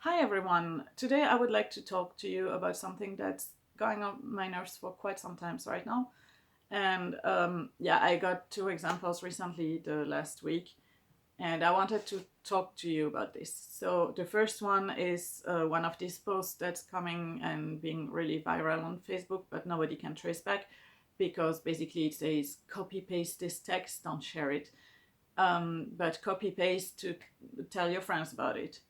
Hi everyone! Today I would like to talk to you about something that's going on my nerves for quite some time right now. And I got two examples recently the last week, and I wanted to talk to you about this. So the first one is one of these posts that's coming and being really viral on Facebook, but nobody can trace back because basically it says copy paste this text, don't share it, but copy paste to tell your friends about it.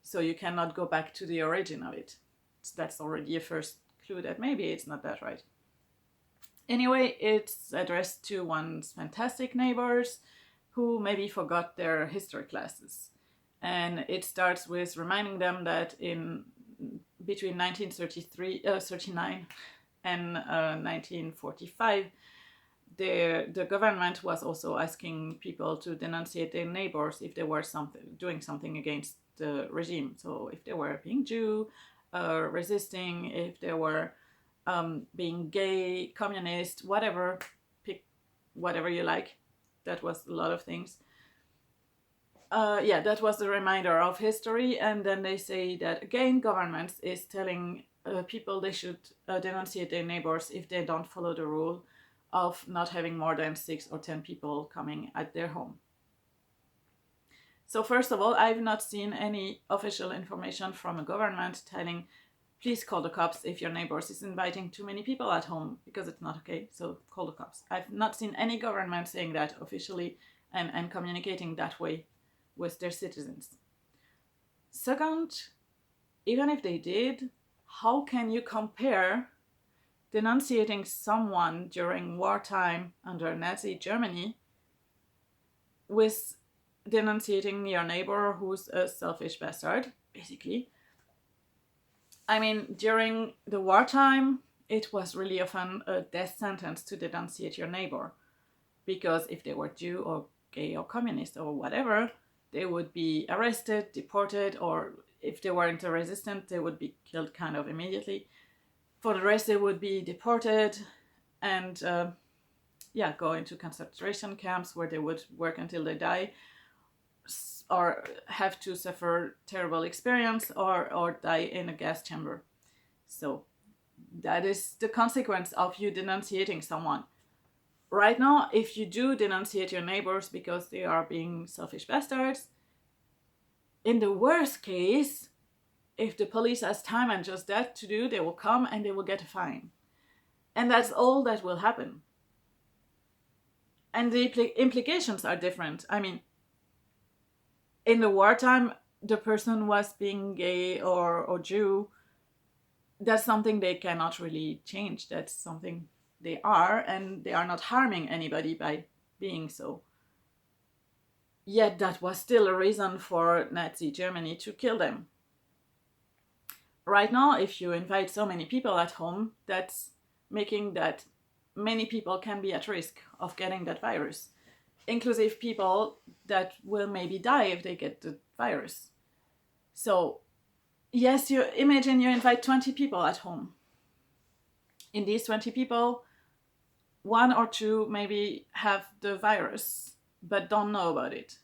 So you cannot go back to the origin of it. So that's already a first clue that maybe it's not that right. Anyway, it's addressed to one's fantastic neighbors who maybe forgot their history classes. And it starts with reminding them that in between 1939 and 1945, the government was also asking people to denunciate their neighbors if they were doing something against the regime. So if they were being Jew, resisting, if they were being gay, communist, whatever, pick whatever you like. That was a lot of things. That was the reminder of history. And then they say that again, government is telling people they should denunciate their neighbors if they don't follow the rule of not having more than 6 or 10 people coming at their home. So first of all, I've not seen any official information from a government telling, please call the cops if your neighbors is inviting too many people at home, because it's not okay, so call the cops. I've not seen any government saying that officially and communicating that way with their citizens. Second, even if they did, how can you compare denunciating someone during wartime under Nazi Germany with denunciating your neighbor who's a selfish bastard, basically? I mean, during the wartime, it was really often a death sentence to denunciate your neighbor, because if they were Jew or gay or communist or whatever, they would be arrested, deported, or if they weren't resistant, they would be killed kind of immediately. For the rest, they would be deported and go into concentration camps where they would work until they die, or have to suffer terrible experience, or die in a gas chamber. So that is the consequence of you denunciating someone. Right now, if you do denunciate your neighbors because they are being selfish bastards, in the worst case, if the police has time and just that to do, they will come and they will get a fine. And that's all that will happen. And the implications are different. I mean, in the wartime, the person was being gay or Jew. That's something they cannot really change. That's something they are, and they are not harming anybody by being so. Yet that was still a reason for Nazi Germany to kill them. Right now, if you invite so many people at home, that's making that many people can be at risk of getting that virus, inclusive people that will maybe die if they get the virus. So yes, you imagine you invite 20 people at home. In these 20 people, 1 or 2 maybe have the virus but don't know about it.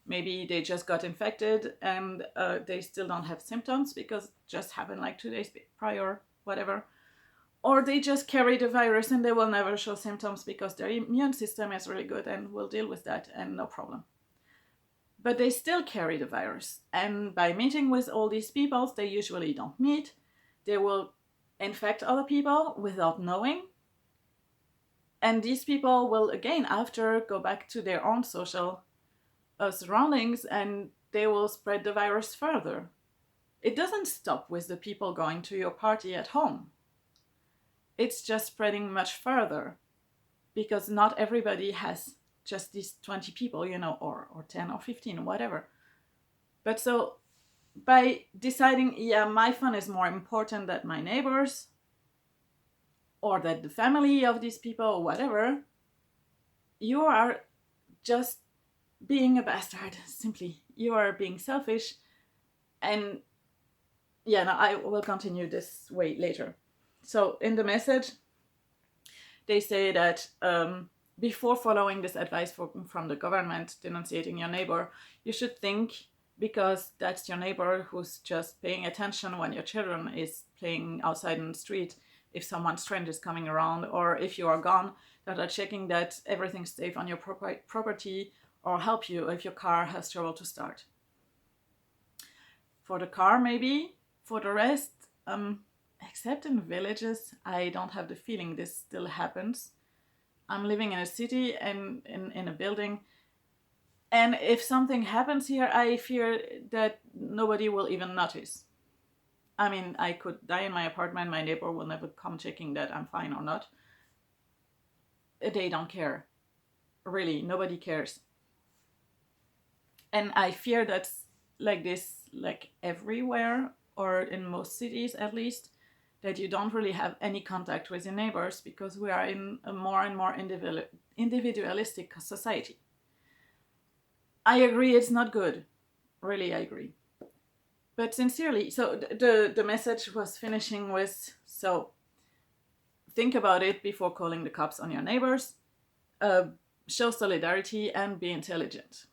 Maybe they just got infected and they still don't have symptoms because it just happened like 2 days prior, whatever. Or they just carry the virus and they will never show symptoms because their immune system is really good and will deal with that and no problem. But they still carry the virus. And by meeting with all these people they usually don't meet, they will infect other people without knowing. And these people will again after go back to their own social surroundings and they will spread the virus further. It doesn't stop with the people going to your party at home. It's just spreading much further because not everybody has just these 20 people, or 10 or 15, whatever. But so by deciding, my fun is more important than my neighbors, or that the family of these people, or whatever, you are just being a bastard, simply. You are being selfish. And I will continue this way later. So in the message, they say that before following this advice from the government, denunciating your neighbor, you should think because that's your neighbor who's just paying attention when your children is playing outside in the street, if someone strange is coming around, or if you are gone, that are checking that everything's safe on your property, or help you if your car has trouble to start. For the car, maybe. For the rest, except in villages, I don't have the feeling this still happens. I'm living in a city and in a building, and if something happens here, I fear that nobody will even notice. I mean, I could die in my apartment, my neighbor will never come checking that I'm fine or not. They don't care. Really, nobody cares. And I fear that's like this, like everywhere, or in most cities at least, that you don't really have any contact with your neighbors because we are in a more and more individualistic society. I agree, it's not good. Really, I agree. But sincerely, so the message was finishing with, so think about it before calling the cops on your neighbors, show solidarity and be intelligent.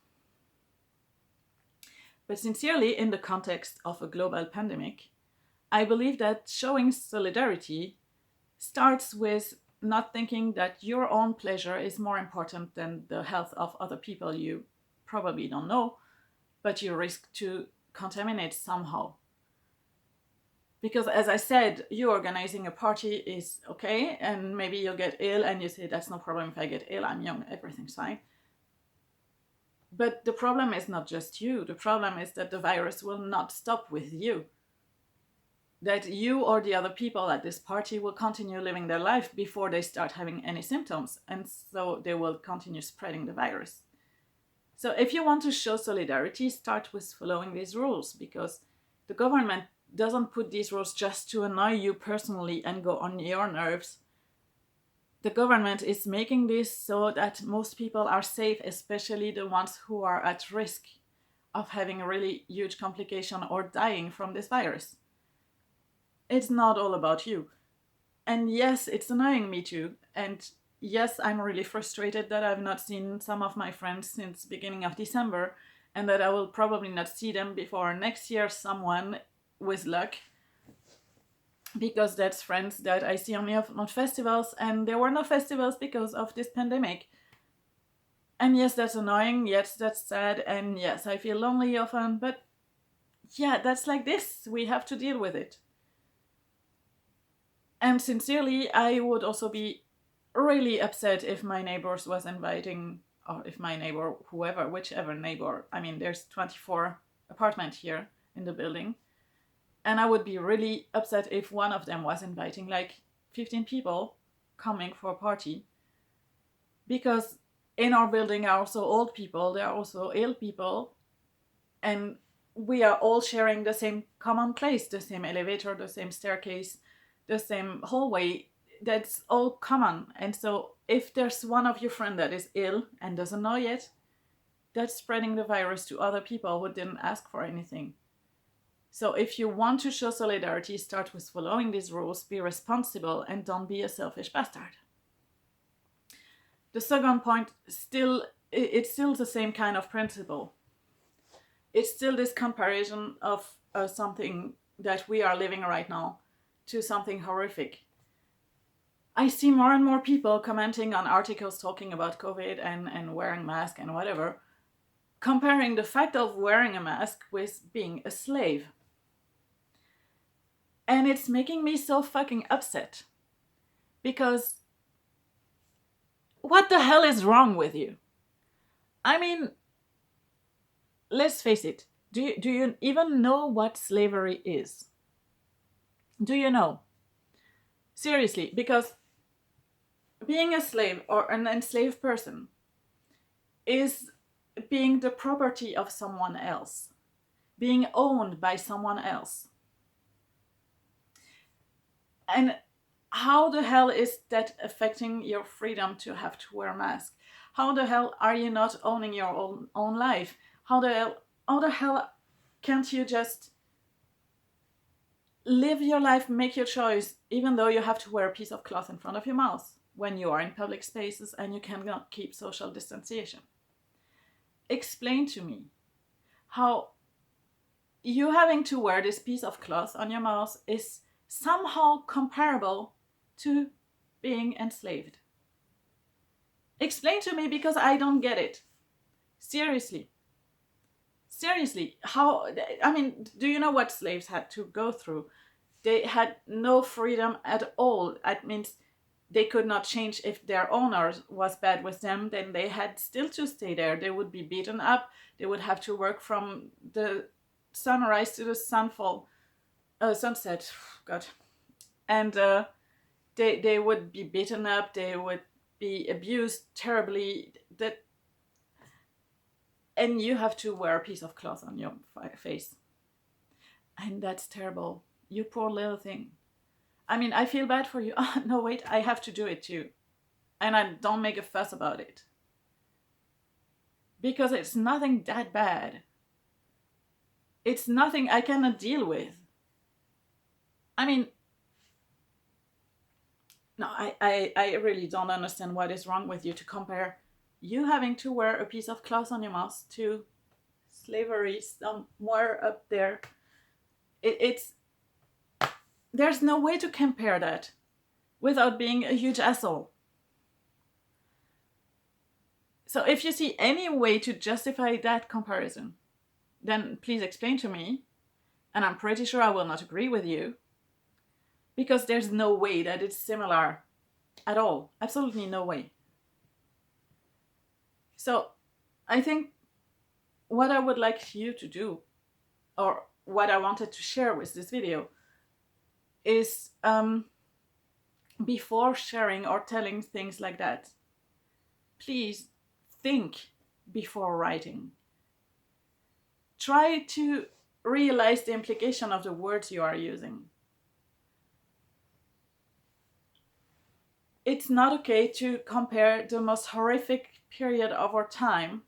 But sincerely, in the context of a global pandemic, I believe that showing solidarity starts with not thinking that your own pleasure is more important than the health of other people you probably don't know, but you risk to contaminate somehow. Because as I said, you organizing a party is okay, and maybe you'll get ill and you say, that's no problem if I get ill, I'm young, everything's fine. But the problem is not just you. The problem is that the virus will not stop with you. That you or the other people at this party will continue living their life before they start having any symptoms, and so they will continue spreading the virus. So if you want to show solidarity, start with following these rules, because the government doesn't put these rules just to annoy you personally and go on your nerves. The government is making this so that most people are safe, especially the ones who are at risk of having a really huge complication or dying from this virus. It's not all about you. And yes, it's annoying me too. And yes, I'm really frustrated that I've not seen some of my friends since beginning of December, and that I will probably not see them before next year, someone with luck, because that's friends that I see only on festivals, and there were no festivals because of this pandemic. And yes, that's annoying, yes, that's sad, and yes, I feel lonely often, but yeah, that's like this. We have to deal with it. And sincerely, I would also be really upset if my neighbors was inviting, or if my neighbor, whoever, whichever neighbor, I mean, there's 24 apartments here in the building, and I would be really upset if one of them was inviting like 15 people coming for a party, because in our building are also old people, there are also ill people, and we are all sharing the same common place, the same elevator, the same staircase, the same hallway. That's all common. And so if there's one of your friends that is ill and doesn't know yet, that's spreading the virus to other people who didn't ask for anything. So if you want to show solidarity, start with following these rules, be responsible, and don't be a selfish bastard. The second point, it's still the same kind of principle. It's still this comparison of something that we are living right now to something horrific. I see more and more people commenting on articles talking about COVID and wearing masks and whatever, comparing the fact of wearing a mask with being a slave. And it's making me so fucking upset. Because what the hell is wrong with you? I mean, let's face it. Do you even know what slavery is? Do you know? Seriously, because being a slave or an enslaved person is being the property of someone else, being owned by someone else. And how the hell is that affecting your freedom to have to wear a mask? How the hell are you not owning your own life? How the hell can't you just live your life, make your choice, even though you have to wear a piece of cloth in front of your mouth when you are in public spaces and you cannot keep social distanciation? Explain to me how you having to wear this piece of cloth on your mouth is somehow comparable to being enslaved. Explain to me, because I don't get it. Seriously, how, I mean, do you know what slaves had to go through? They had no freedom at all. That means they could not change. If their owner was bad with them, then they had still to stay there. They would be beaten up. They would have to work from the sunrise to the sunset. God. And they would be beaten up. They would be abused terribly. And you have to wear a piece of cloth on your face. And that's terrible. You poor little thing. I mean, I feel bad for you. Oh, no, wait, I have to do it too. And I don't make a fuss about it. Because it's nothing that bad. It's nothing I cannot deal with. I mean, no, I really don't understand what is wrong with you to compare you having to wear a piece of cloth on your mouth to slavery somewhere up there. There's no way to compare that without being a huge asshole. So if you see any way to justify that comparison, then please explain to me. And I'm pretty sure I will not agree with you, because there's no way that it's similar at all. Absolutely no way. So I think what I would like you to do, or what I wanted to share with this video, is before sharing or telling things like that, please think before writing. Try to realize the implication of the words you are using. It's not okay to compare the most horrific period of our time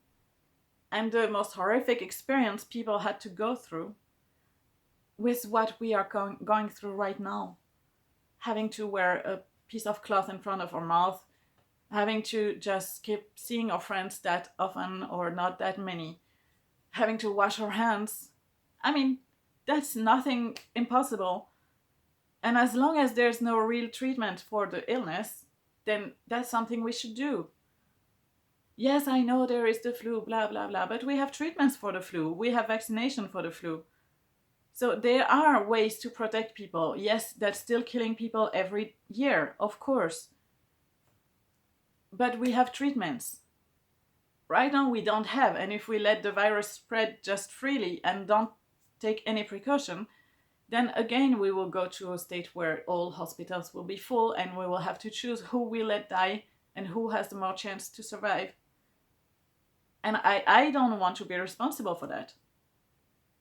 and the most horrific experience people had to go through with what we are going through right now. Having to wear a piece of cloth in front of our mouth, having to just keep seeing our friends that often or not that many, having to wash our hands. I mean, that's nothing impossible. And as long as there's no real treatment for the illness, then that's something we should do. Yes, I know there is the flu, blah, blah, blah, but we have treatments for the flu. We have vaccination for the flu. So there are ways to protect people. Yes, that's still killing people every year, of course. But we have treatments. Right now we don't have, and if we let the virus spread just freely and don't take any precaution, then again we will go to a state where all hospitals will be full and we will have to choose who we let die and who has the more chance to survive. And I don't want to be responsible for that.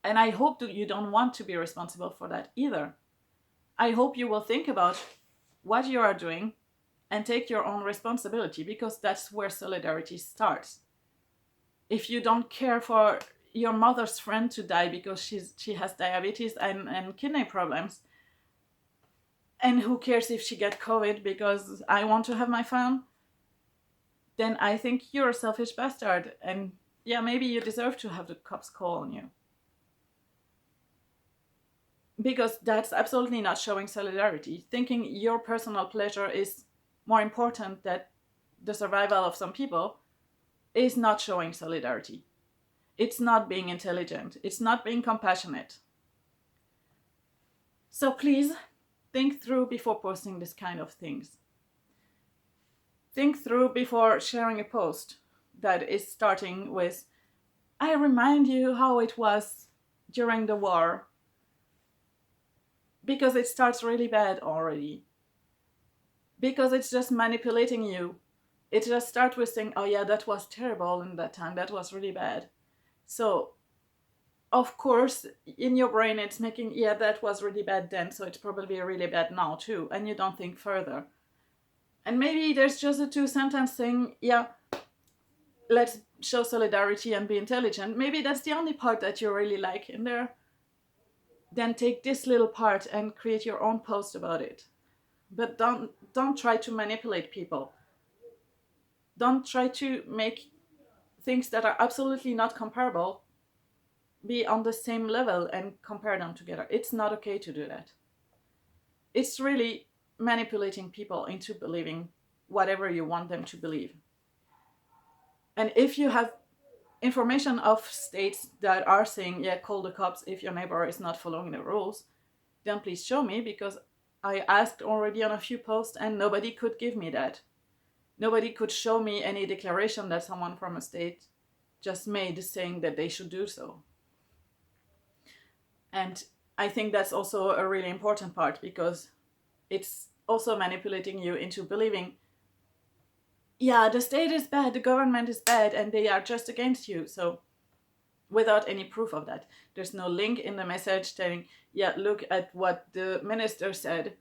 And I hope that you don't want to be responsible for that either. I hope you will think about what you are doing and take your own responsibility, because that's where solidarity starts. If you don't care for your mother's friend to die because she has diabetes and kidney problems, and who cares if she gets COVID because I want to have my fun, then I think you're a selfish bastard, and yeah, maybe you deserve to have the cops call on you. Because that's absolutely not showing solidarity. Thinking your personal pleasure is more important than the survival of some people is not showing solidarity. It's not being intelligent. It's not being compassionate. So please think through before posting this kind of things. Think through before sharing a post that is starting with, I remind you how it was during the war. Because it starts really bad already. Because it's just manipulating you. It just starts with saying, oh yeah, that was terrible in that time. That was really bad. So, of course, in your brain it's making, yeah, that was really bad then, so it's probably really bad now too. And you don't think further. And maybe there's just a 2-sentence thing, yeah, let's show solidarity and be intelligent. Maybe that's the only part that you really like in there. Then take this little part and create your own post about it. But don't try to manipulate people. Don't try to make things that are absolutely not comparable be on the same level and compare them together. It's not okay to do that. It's really manipulating people into believing whatever you want them to believe. And if you have information of states that are saying, yeah, call the cops if your neighbor is not following the rules, then please show me, because I asked already on a few posts and nobody could give me that. Nobody could show me any declaration that someone from a state just made saying that they should do so. And I think that's also a really important part, because it's also manipulating you into believing, yeah, the state is bad, the government is bad, and they are just against you. So without any proof of that. There's no link in the message telling, yeah, look at what the minister said.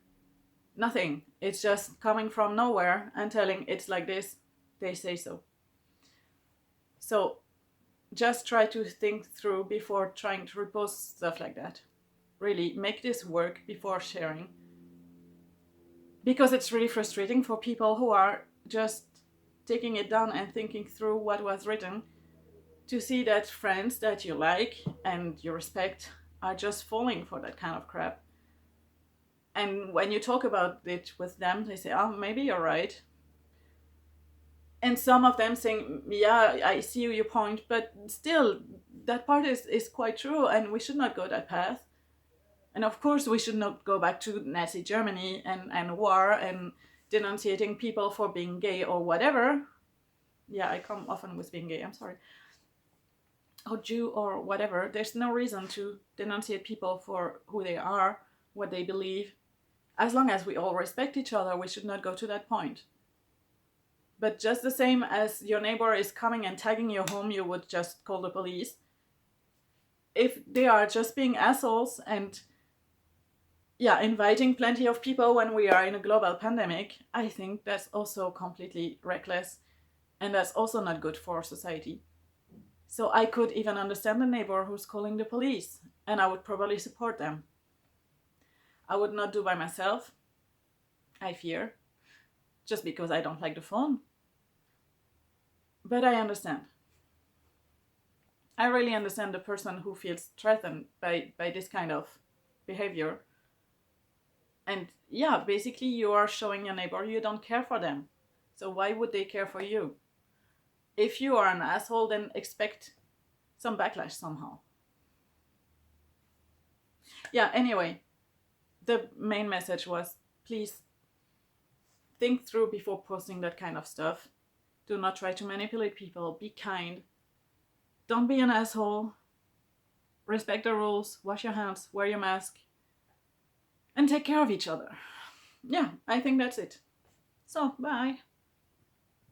Nothing. It's just coming from nowhere and telling it's like this, they say so. So just try to think through before trying to repost stuff like that. Really make this work before sharing. Because it's really frustrating for people who are just taking it down and thinking through what was written, to see that friends that you like and you respect are just falling for that kind of crap. And when you talk about it with them, they say, oh, maybe you're right. And some of them saying, yeah, I see your point, but still, that part is quite true, and we should not go that path. And of course, we should not go back to Nazi Germany and war and denunciating people for being gay or whatever. Yeah, I come often with being gay, I'm sorry. Or Jew or whatever. There's no reason to denunciate people for who they are, what they believe. As long as we all respect each other, we should not go to that point. But just the same as your neighbor is coming and tagging your home, you would just call the police. If they are just being assholes and inviting plenty of people when we are in a global pandemic, I think that's also completely reckless, and that's also not good for society. So I could even understand the neighbor who's calling the police, and I would probably support them. I would not do by myself, I fear, just because I don't like the phone. But I understand. I really understand the person who feels threatened by this kind of behavior. And yeah, basically you are showing your neighbor you don't care for them. So why would they care for you? If you are an asshole, then expect some backlash somehow. Yeah, anyway, the main message was, please think through before posting that kind of stuff. Do not try to manipulate people. Be kind. Don't be an asshole. Respect the rules. Wash your hands. Wear your mask. And take care of each other. Yeah, I think that's it. So, bye.